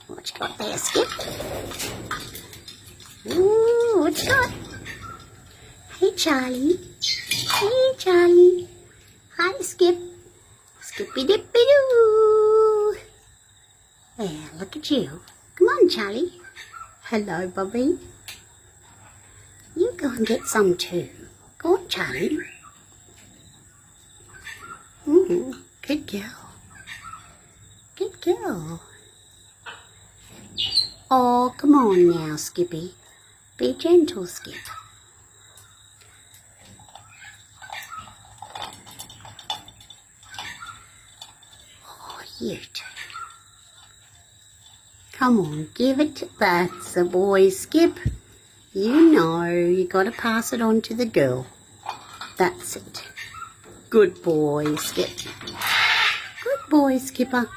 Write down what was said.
What you got there, Skip? Ooh, what you got? Hey, Charlie. Hey, Charlie. Hi, Skip. Skippy-dippy-doo. There, look at you. Come on, Charlie. Hello, Bobby. You go and get some too. Go on, Charlie. Good girl. Good girl. Oh, come on now, Skippy. Be gentle, Skip. Oh, you two. Come on, give it. That's a boy, Skip. You know you got to pass it on to the girl. That's it. Good boy, Skip. Good boy, Skipper.